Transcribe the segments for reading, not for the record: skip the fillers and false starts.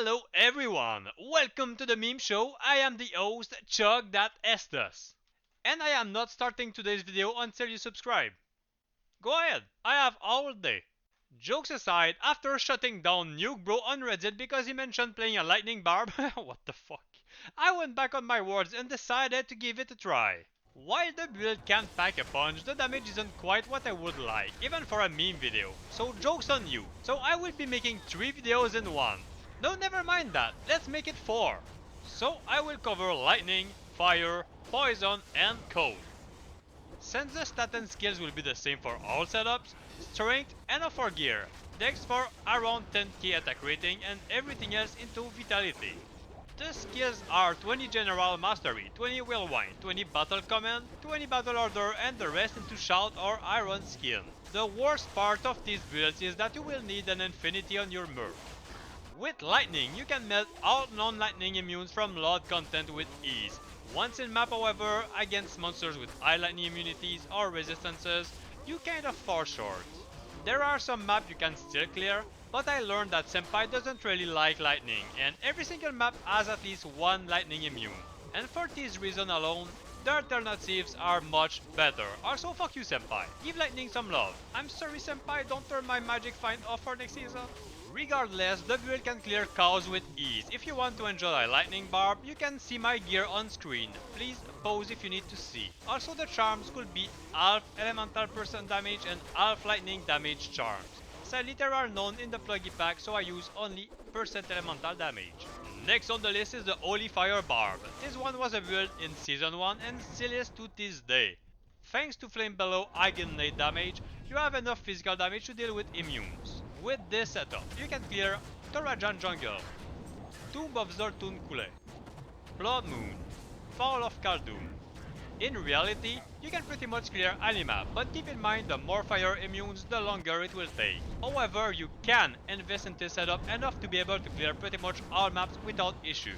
Hello everyone, welcome to the meme show. I am the host Chug.Estus. And I am not starting today's video until you subscribe. Go ahead, I have all day. Jokes aside, after shutting down Nuke Bro on Reddit because he mentioned playing a lightning barb, what the fuck, I went back on my words and decided to give it a try. While the build can pack a punch, the damage isn't quite what I would like, even for a meme video. So joke's on you. So I will be making 3 videos in one. No, never mind that, let's make it 4. So I will cover lightning, fire, poison and cold. Since the stat and skills will be the same for all setups, strength enough for gear, dex for around 10k attack rating and everything else into vitality. The skills are 20 General Mastery, 20 Whirlwind, 20 Battle Command, 20 Battle Order and the rest into Shout or Iron Skin. The worst part of these builds is that you will need an infinity on your Merc. With Lightning, you can melt all non-lightning immunes from LOD content with ease. Once in map however, against monsters with high lightning immunities or resistances, you kinda fall short. There are some maps you can still clear, but I learned that Senpai doesn't really like lightning, and every single map has at least one lightning immune. And for this reason alone, the alternatives are much better. Also fuck you Senpai, give lightning some love. I'm sorry Senpai, don't turn my magic find off for next season. Regardless, the build can clear cows with ease. If you want to enjoy a lightning barb, you can see my gear on screen. Please pause if you need to see. Also the charms could be half elemental percent damage and half lightning damage charms. Sadly there are none in the pluggy pack, so I use only percent elemental damage. Next on the list is the Holy Fire Barb. This one was a build in Season 1 and still is to this day. Thanks to Flame Bellow Eigenate damage, you have enough physical damage to deal with immunes. With this setup, you can clear Torajan Jungle, Tomb of Zoltun Kule, Blood Moon, Fall of Khaldun. In reality, you can pretty much clear any map, but keep in mind the more fire immunes, the longer it will take. However, you can invest in this setup enough to be able to clear pretty much all maps without issue.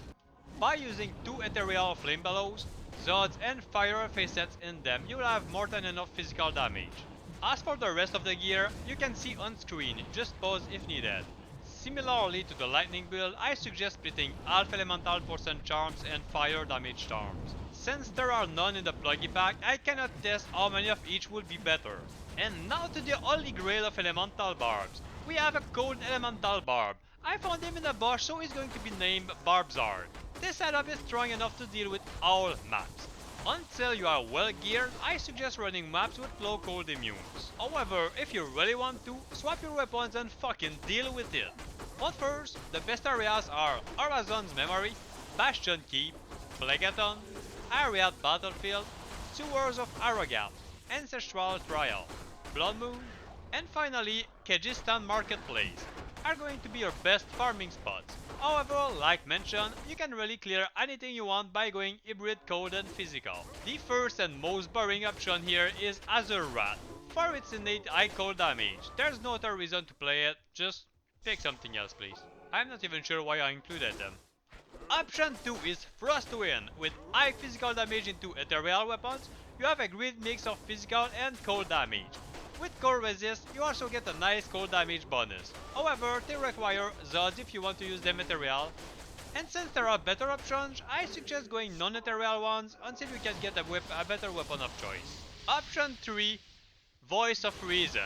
By using 2 Ethereal Flame Bellows, Zods and Fire facets in them, you will have more than enough physical damage. As for the rest of the gear, you can see on screen, just pause if needed. Similarly to the lightning build, I suggest splitting half elemental percent charms and fire damage charms. Since there are none in the pluggy pack, I cannot test how many of each would be better. And now to the holy grail of elemental barbs. We have a cold elemental barb. I found him in a bush, so he's going to be named Barbzard. This setup is strong enough to deal with all maps. Until you are well geared, I suggest running maps with low cold immunes. However, if you really want to, swap your weapons and fucking deal with it. But first, the best areas are Horazon's Memory, Bastion Keep, Phlegaton, Ariad Battlefield, Sewers of Arrogat, Ancestral Trial, Blood Moon, and finally Kyrgyzstan Marketplace are going to be your best farming spots. However, like mentioned, you can really clear anything you want by going hybrid cold and physical. The first and most boring option here is AzureWrath. For its innate high cold damage, there's no other reason to play it, just pick something else please. I'm not even sure why I included them. Option 2 is Frostwind. With high physical damage into ethereal weapons, you have a great mix of physical and cold damage. With cold resist, you also get a nice cold damage bonus. However, they require Zods if you want to use them ethereal. And since there are better options, I suggest going non-ethereal ones until you can get a better weapon of choice. Option 3, Voice of Reason.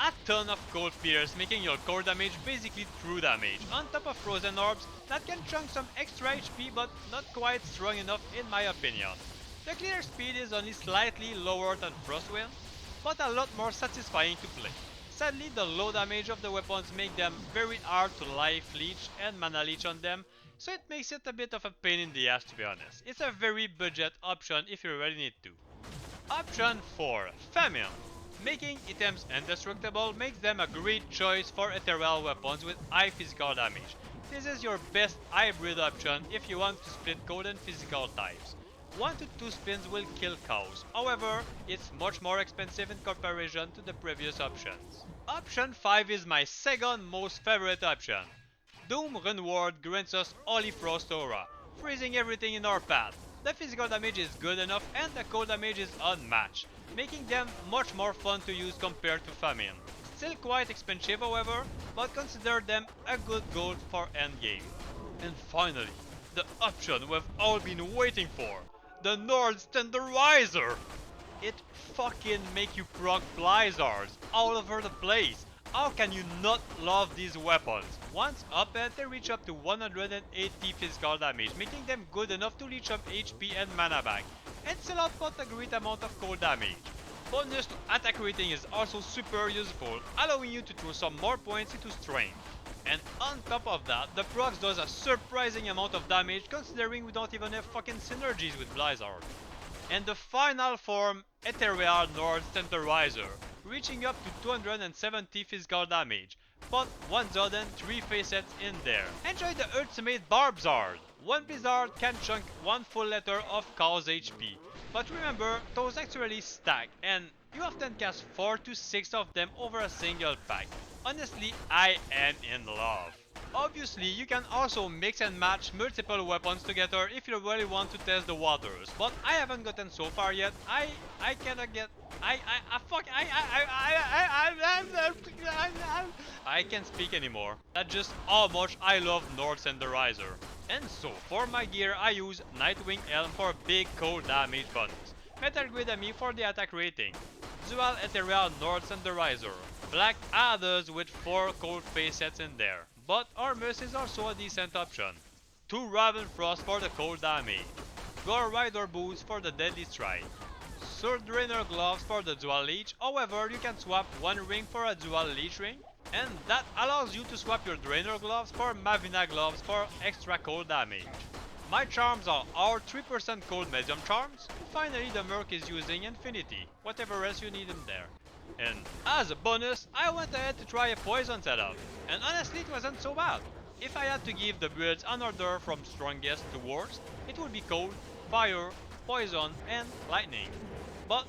A ton of cold pierce, making your core damage basically true damage, on top of frozen orbs that can chunk some extra HP but not quite strong enough in my opinion. The clear speed is only slightly lower than Frostwind, but a lot more satisfying to play. Sadly, the low damage of the weapons make them very hard to life leech and mana leech on them, so it makes it a bit of a pain in the ass to be honest. It's a very budget option if you really need to. Option 4, Famine. Making items indestructible makes them a great choice for ethereal weapons with high physical damage. This is your best hybrid option if you want to split cold and physical types. 1 to 2 spins will kill cows, however, it's much more expensive in comparison to the previous options. Option 5 is my second most favorite option. Doom Runeward grants us Holy Frost Aura, freezing everything in our path. The physical damage is good enough and the cold damage is unmatched, making them much more fun to use compared to Famine. Still quite expensive however, but consider them a good goal for endgame. And finally, the option we've all been waiting for, the Nords Tenderizer! It fucking make you proc blizzards all over the place. How can you not love these weapons? Once up they reach up to 180 physical damage, making them good enough to leech up HP and mana back, and still output a great amount of cold damage. Bonus to attack rating is also super useful, allowing you to throw some more points into strength. And on top of that, the procs does a surprising amount of damage considering we don't even have fucking synergies with Blizzard. And the final form, Ethereal Nords Tenderizer, reaching up to 270 physical damage, but 1,003 facets in there. Enjoy the ultimate Barbzard! One Blizzard can chunk one full letter of Cause HP, but remember, those actually stack, and you often cast 4 to 6 of them over a single pack. Honestly, I am in love. Obviously, you can also mix and match multiple weapons together if you really want to test the waters, but I haven't gotten so far yet. I cannot get. I can't speak anymore. That's just how much I love Nords Tenderizer. And so, for my gear, I use Nightwing Helm for big cold damage bonus, Metal Grade Ami for the attack rating, Dual Ethereal Nords Tenderizer, Black Adders with 4 cold facets in there, but Armus is also a decent option, 2 Raven Frost for the cold damage, Gore Rider Boots for the deadly strike, Sword Drainer Gloves for the dual leech, however you can swap one ring for a dual leech ring, and that allows you to swap your Drainer Gloves for Mavina Gloves for extra cold damage. My charms are all 3% cold medium charms, and finally the Merc is using Infinity, whatever else you need in there. And as a bonus, I went ahead to try a poison setup, and honestly it wasn't so bad. If I had to give the builds an order from strongest to worst, it would be cold, fire, poison, and lightning. But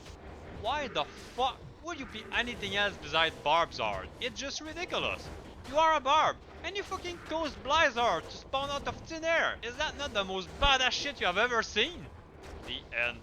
why the fuck would you pick anything else besides Barbzard? It's just ridiculous. You are a Barb, and you fucking toast Blizzard to spawn out of thin air. Is that not the most badass shit you have ever seen? The end.